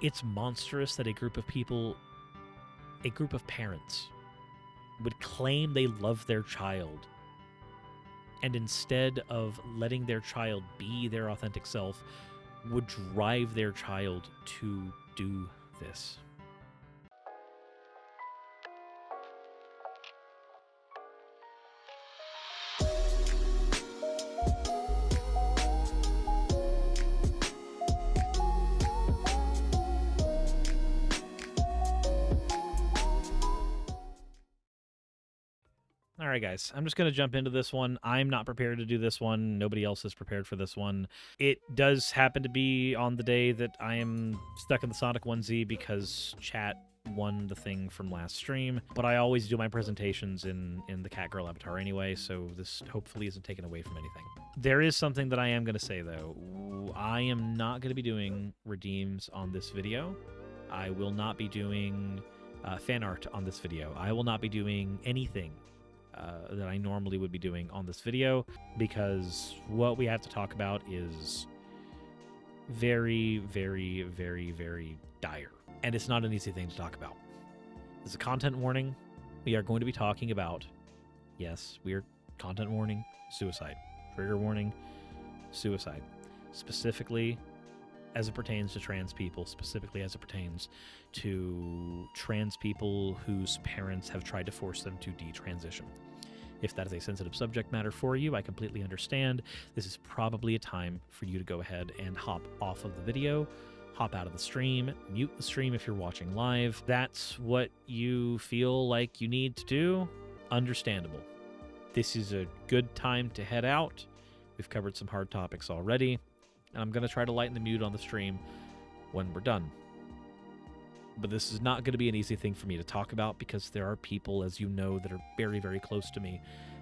It's monstrous that a group of people, a group of parents, would claim they love their child, and instead of letting their child be their authentic self, would drive their child to do this. All right, guys, I'm just going to jump into this one. I'm not prepared to do this one. Nobody else is prepared for this one. It does happen to be on the day that I am stuck in the Sonic 1Z because chat won the thing from last stream. But I always do my presentations in the Catgirl avatar anyway, so this hopefully isn't taken away from anything. There is something that I am going to say, though. I am not going to be doing redeems on this video. I will not be doing fan art on this video. I will not be doing anything that I normally would be doing on this video, because what we have to talk about is very, very, very, very dire. And it's not an easy thing to talk about. This is a content warning. We are going to be talking about, yes, weird content warning, suicide. Trigger warning, suicide. Specifically as it pertains to trans people, specifically as it pertains to trans people whose parents have tried to force them to detransition. If that is a sensitive subject matter for you, I completely understand. This is probably a time for you to go ahead and hop off of the video, hop out of the stream, mute the stream if you're watching live. That's what you feel like you need to do. Understandable. This is a good time to head out. We've covered some hard topics already, and I'm going to try to lighten the mood on the stream when we're done. But this is not going to be an easy thing for me to talk about, because there are people, as you know, that are very, very close to me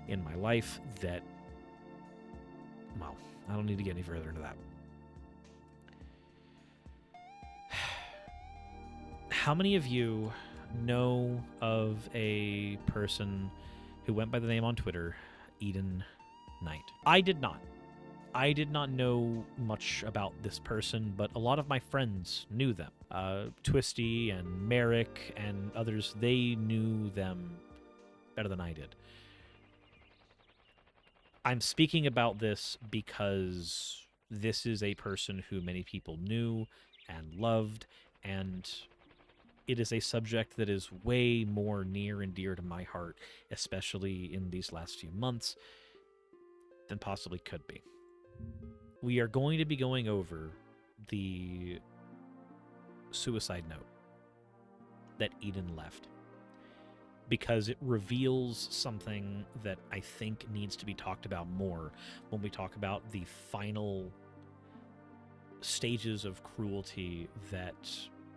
in my life that, well, I don't need to get any further into that. How many of you know of a person who went by the name on Twitter, Eden Knight? I did not. I did not know much about this person, but a lot of my friends knew them. Twisty and Merrick and others, they knew them better than I did. I'm speaking about this because this is a person who many people knew and loved, and it is a subject that is way more near and dear to my heart, especially in these last few months, than possibly could be. We are going to be going over the suicide note that Eden left, because it reveals something that I think needs to be talked about more when we talk about the final stages of cruelty that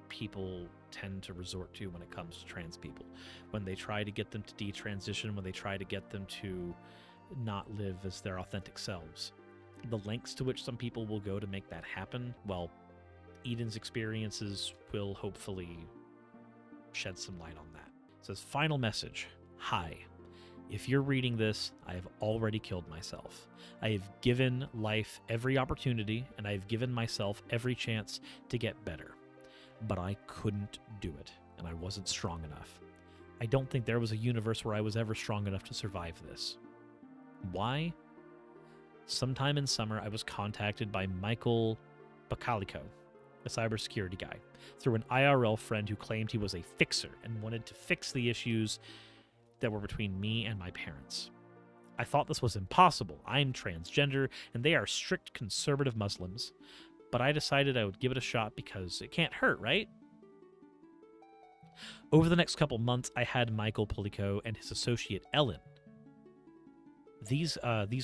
people tend to resort to when it comes to trans people. When they try to get them to detransition, when they try to get them to not live as their authentic selves. The lengths to which some people will go to make that happen, well, Eden's experiences will hopefully shed some light on that. It says, final message. Hi. If you're reading this, I have already killed myself. I have given life every opportunity, and I have given myself every chance to get better. But I couldn't do it, and I wasn't strong enough. I don't think there was a universe where I was ever strong enough to survive this. Why? Sometime in summer, I was contacted by Michael Bacalico, a cybersecurity guy, through an IRL friend who claimed he was a fixer and wanted to fix the issues that were between me and my parents. I thought this was impossible. I'm transgender, and they are strict conservative Muslims. But I decided I would give it a shot because it can't hurt, right? Over the next couple months, I had Michael Polico and his associate Ellen. These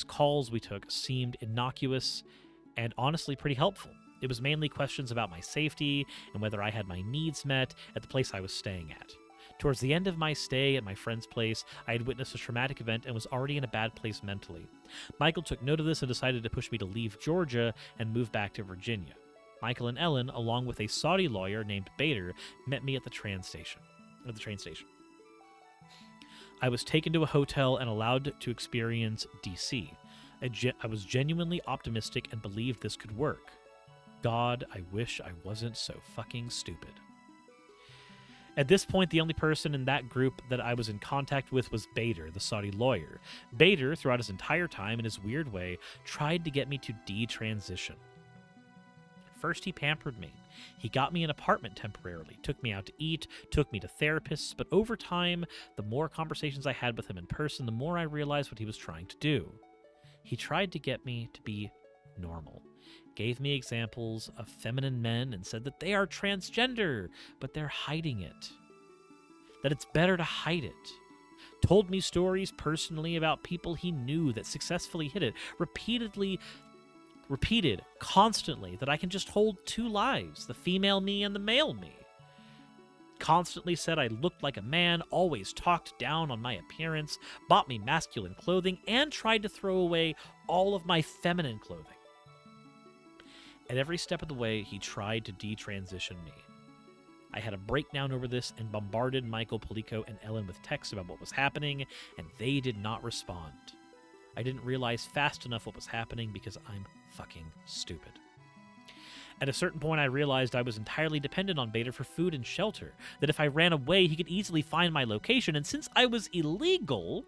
calls we took seemed innocuous and honestly pretty helpful. It was mainly questions about my safety and whether I had my needs met at the place I was staying at. Towards the end of my stay at my friend's place, I had witnessed a traumatic event and was already in a bad place mentally. Michael took note of this and decided to push me to leave Georgia and move back to Virginia. Michael and Ellen, along with a Saudi lawyer named Bader, met me at the train station. I was taken to a hotel and allowed to experience DC. I was genuinely optimistic and believed this could work. God, I wish I wasn't so fucking stupid. At this point, the only person in that group that I was in contact with was Bader, the Saudi lawyer. Bader, throughout his entire time, in his weird way, tried to get me to detransition. First, he pampered me. He got me an apartment temporarily, took me out to eat, took me to therapists, but over time, the more conversations I had with him in person, the more I realized what he was trying to do. He tried to get me to be normal. Gave me examples of feminine men and said that they are transgender, but they're hiding it. That it's better to hide it. Told me stories personally about people he knew that successfully hid it. Repeated constantly that I can just hold two lives, the female me and the male me. Constantly said I looked like a man, always talked down on my appearance, bought me masculine clothing, and tried to throw away all of my feminine clothing. At every step of the way, he tried to detransition me. I had a breakdown over this and bombarded Michael, Polico, and Ellen with texts about what was happening, and they did not respond. I didn't realize fast enough what was happening because I'm fucking stupid. At a certain point, I realized I was entirely dependent on Bader for food and shelter, that if I ran away, he could easily find my location, and since I was illegal,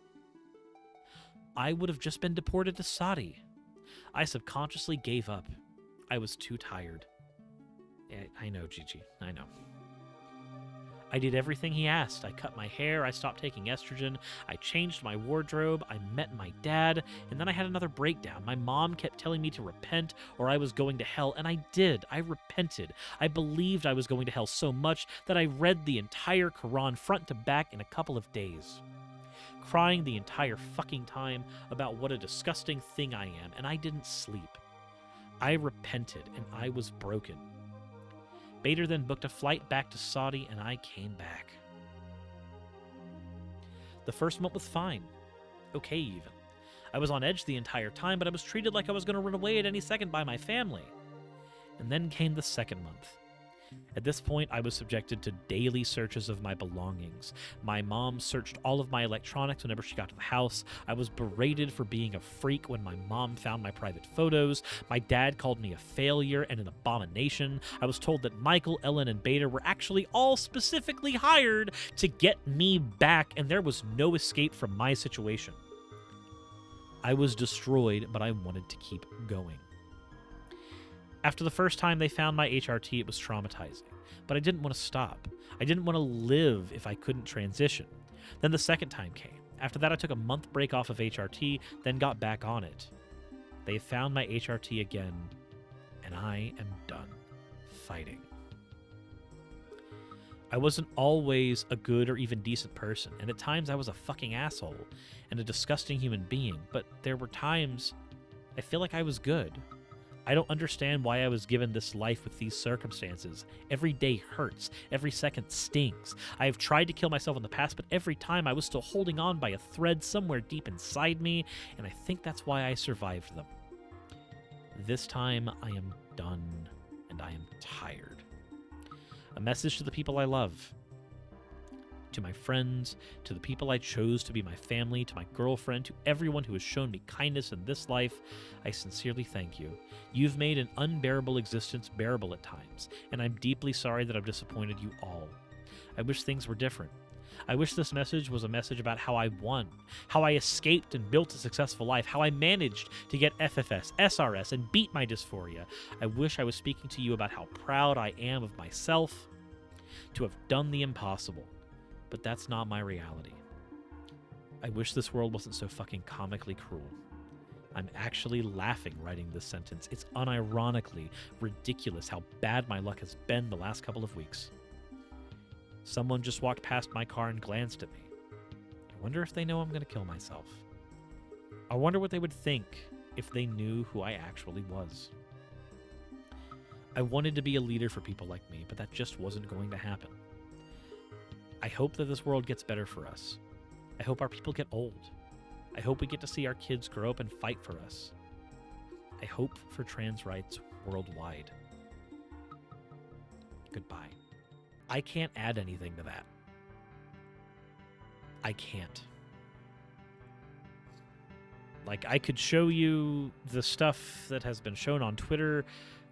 I would have just been deported to Saudi. I subconsciously gave up. I was too tired. I know, Gigi. I know. I did everything he asked. I cut my hair, I stopped taking estrogen, I changed my wardrobe, I met my dad, and then I had another breakdown. My mom kept telling me to repent or I was going to hell, and I did. I repented. I believed I was going to hell so much that I read the entire Quran front to back in a couple of days. Crying the entire fucking time about what a disgusting thing I am, and I didn't sleep. I repented, and I was broken. Bader then booked a flight back to Saudi, and I came back. The first month was fine. Okay, even. I was on edge the entire time, but I was treated like I was going to run away at any second by my family. And then came the second month. At this point, I was subjected to daily searches of my belongings. My mom searched all of my electronics whenever she got to the house. I was berated for being a freak when my mom found my private photos. My dad called me a failure and an abomination. I was told that Michael, Ellen, and Bader were actually all specifically hired to get me back, and there was no escape from my situation. I was destroyed, but I wanted to keep going. After the first time they found my HRT, it was traumatizing, but I didn't want to stop. I didn't want to live if I couldn't transition. Then the second time came. After that, I took a month break off of HRT, then got back on it. They found my HRT again, and I am done fighting. I wasn't always a good or even decent person, and at times I was a fucking asshole and a disgusting human being, but there were times I feel like I was good. I don't understand why I was given this life with these circumstances. Every day hurts. Every second stings. I have tried to kill myself in the past, but every time I was still holding on by a thread somewhere deep inside me, and I think that's why I survived them. This time, I am done, and I am tired. A message to the people I love. To my friends, to the people I chose to be my family, to my girlfriend, to everyone who has shown me kindness in this life, I sincerely thank you. You've made an unbearable existence bearable at times, and I'm deeply sorry that I've disappointed you all. I wish things were different. I wish this message was a message about how I won, how I escaped and built a successful life, how I managed to get FFS, SRS, and beat my dysphoria. I wish I was speaking to you about how proud I am of myself to have done the impossible. But that's not my reality. I wish this world wasn't so fucking comically cruel. I'm actually laughing writing this sentence. It's unironically ridiculous how bad my luck has been the last couple of weeks. Someone just walked past my car and glanced at me. I wonder if they know I'm going to kill myself. I wonder what they would think if they knew who I actually was. I wanted to be a leader for people like me, but that just wasn't going to happen. I hope that this world gets better for us. I hope our people get old. I hope we get to see our kids grow up and fight for us. I hope for trans rights worldwide. Goodbye. I can't add anything to that. I can't. Like, I could show you the stuff that has been shown on Twitter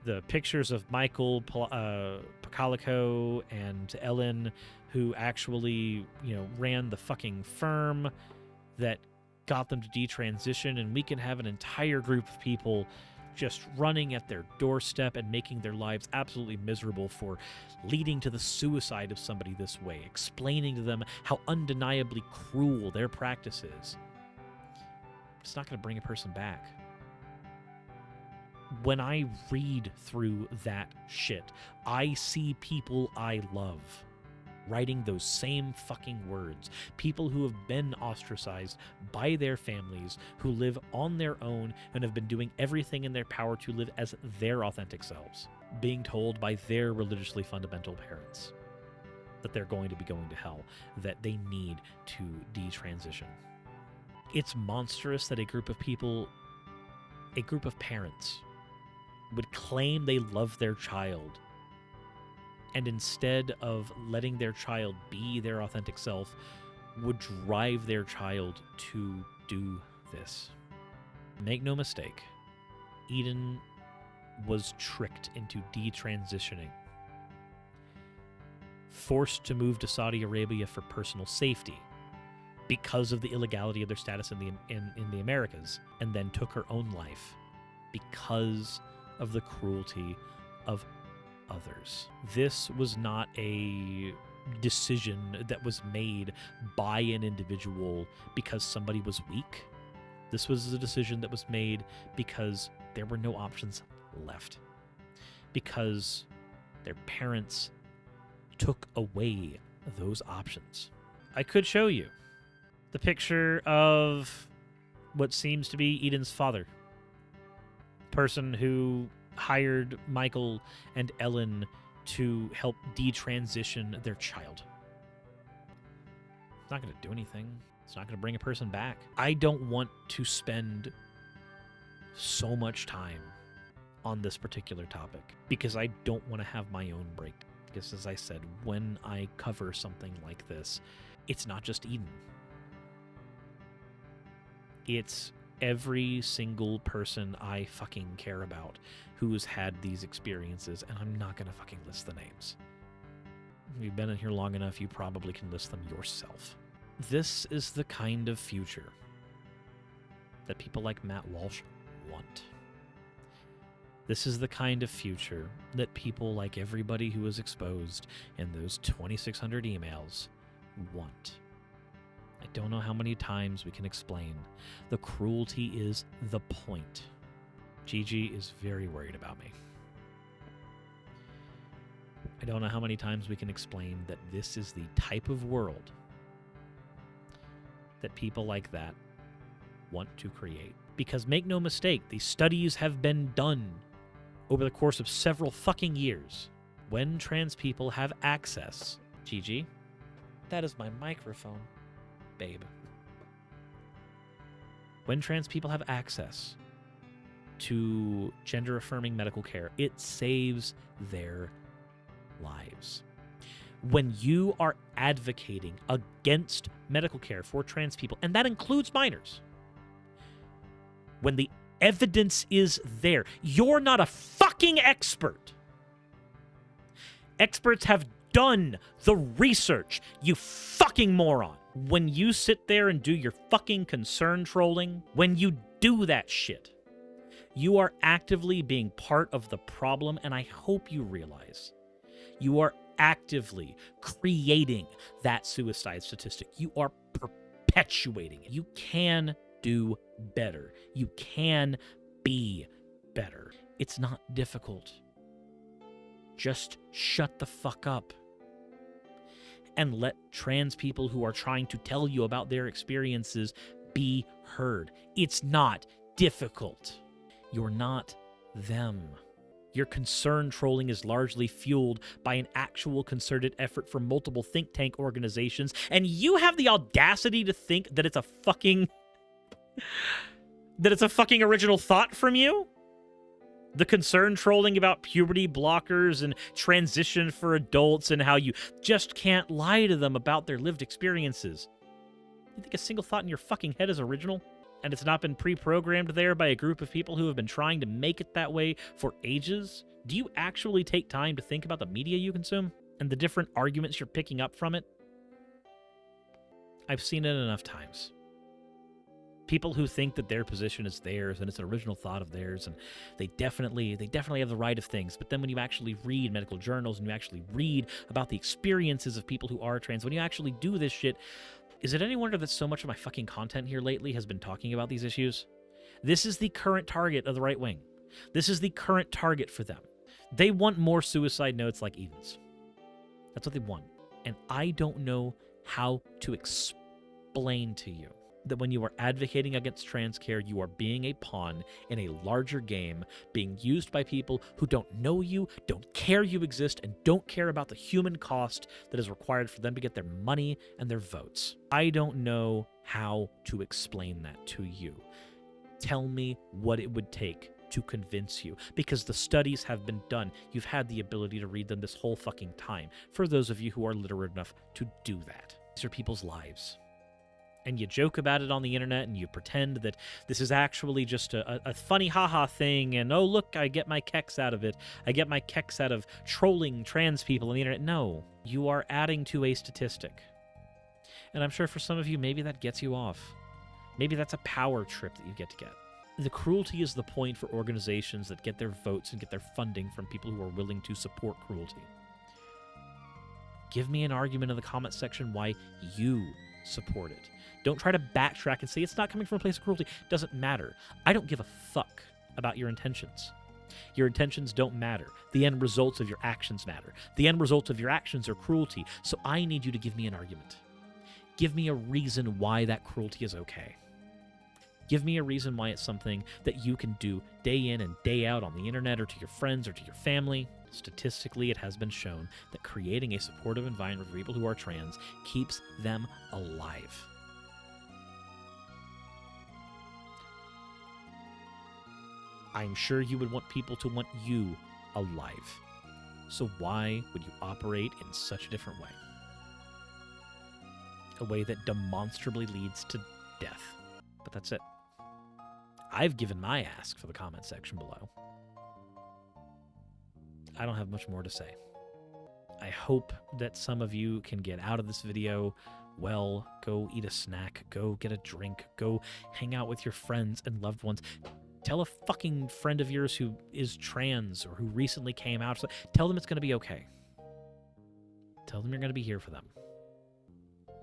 the pictures of Michael, Pacalico, and Ellen, who actually, ran the fucking firm that got them to detransition, and we can have an entire group of people just running at their doorstep and making their lives absolutely miserable for leading to the suicide of somebody this way, explaining to them how undeniably cruel their practice is. It's not going to bring a person back. When I read through that shit, I see people I love writing those same fucking words. People who have been ostracized by their families, who live on their own and have been doing everything in their power to live as their authentic selves, being told by their religiously fundamental parents that they're going to be going to hell, that they need to detransition. It's monstrous that a group of parents would claim they love their child, and instead of letting their child be their authentic self, would drive their child to do this. Make no mistake, Eden was tricked into detransitioning, forced to move to Saudi Arabia for personal safety because of the illegality of their status in the Americas, and then took her own life because of the cruelty of others. This was not a decision that was made by an individual because somebody was weak. This was a decision that was made because there were no options left. Because their parents took away those options. I could show you the picture of what seems to be Eden's father. Person who hired Michael and Ellen to help detransition their child. It's not going to do anything. It's not going to bring a person back. I don't want to spend so much time on this particular topic because I don't want to have my own break. Because as I said, when I cover something like this, it's not just Eden. It's every single person I fucking care about who's had these experiences, and I'm not gonna fucking list the names. If you've been in here long enough, you probably can list them yourself. This is the kind of future that people like Matt Walsh want. This is the kind of future that people like everybody who was exposed in those 2,600 emails want. I don't know how many times we can explain. The cruelty is the point. Gigi is very worried about me. I don't know how many times we can explain that this is the type of world that people like that want to create. Because make no mistake, these studies have been done over the course of several fucking years. When trans people have access... Gigi, that is my microphone. Babe. When trans people have access to gender-affirming medical care, it saves their lives. When you are advocating against medical care for trans people, and that includes minors, when the evidence is there, you're not a fucking expert. Experts have done the research, you fucking moron. When you sit there and do your fucking concern trolling, when you do that shit, you are actively being part of the problem, and I hope you realize you are actively creating that suicide statistic. You are perpetuating it. You can do better. You can be better. It's not difficult. Just shut the fuck up and let trans people who are trying to tell you about their experiences be heard. It's not difficult. You're not them. Your concern trolling is largely fueled by an actual concerted effort from multiple think tank organizations, and you have the audacity to think that it's a fucking original thought from you? The concern trolling about puberty blockers and transition for adults and how you just can't lie to them about their lived experiences. You think a single thought in your fucking head is original? and it's not been pre-programmed there by a group of people who have been trying to make it that way for ages, do you actually take time to think about the media you consume and the different arguments you're picking up from it? I've seen it enough times. People who think that their position is theirs and it's an original thought of theirs, and they definitely have the right of things. But then when you actually read medical journals and you actually read about the experiences of people who are trans, when you actually do this shit, is it any wonder that so much of my fucking content here lately has been talking about these issues? This is the current target of the right wing. This is the current target for them. They want more suicide notes like Eden's. That's what they want. And I don't know how to explain to you that when you are advocating against trans care, you are being a pawn in a larger game, being used by people who don't know you, don't care you exist, and don't care about the human cost that is required for them to get their money and their votes. I don't know how to explain that to you. Tell me what it would take to convince you, because the studies have been done. You've had the ability to read them this whole fucking time, for those of you who are literate enough to do that. These are people's lives. And you joke about it on the internet, and you pretend that this is actually just a funny haha thing, and oh look, I get my kecks out of it. I get my kecks out of trolling trans people on the internet. No, you are adding to a statistic. And I'm sure for some of you, maybe that gets you off. Maybe that's a power trip that you get to get. The cruelty is the point for organizations that get their votes and get their funding from people who are willing to support cruelty. Give me an argument in the comment section why you support it. Don't try to backtrack and say it's not coming from a place of cruelty. It doesn't matter. I don't give a fuck about your intentions. Your intentions don't matter. The end results of your actions matter. The end results of your actions are cruelty. So I need you to give me an argument. Give me a reason why that cruelty is okay. Give me a reason why it's something that you can do day in and day out on the internet or to your friends or to your family. Statistically, it has been shown that creating a supportive environment for people who are trans keeps them alive. I'm sure you would want people to want you alive. So why would you operate in such a different way? A way that demonstrably leads to death. But that's it. I've given my ask for the comment section below. I don't have much more to say. I hope that some of you can get out of this video well, go eat a snack, go get a drink, go hang out with your friends and loved ones. Tell a fucking friend of yours who is trans or who recently came out. Tell them it's going to be okay. Tell them you're going to be here for them.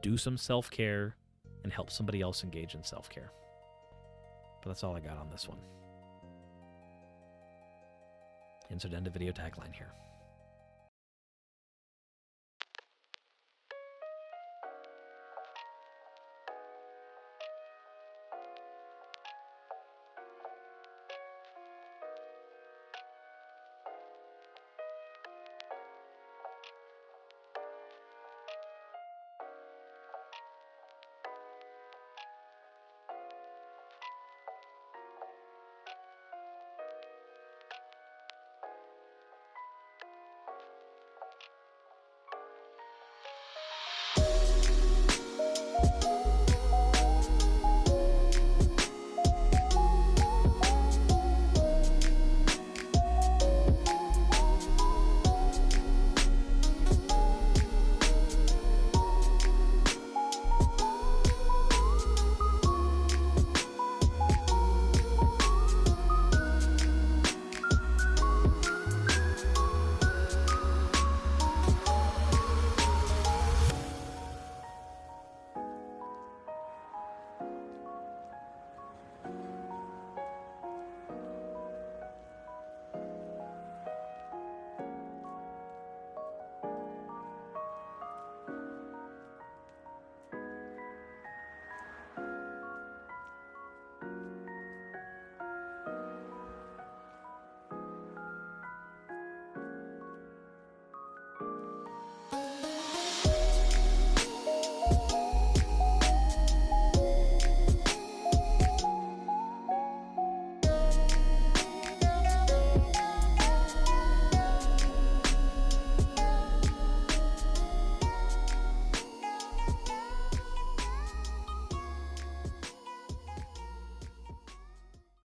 Do some self-care and help somebody else engage in self-care. But that's all I got on this one. Insert end of video tagline here.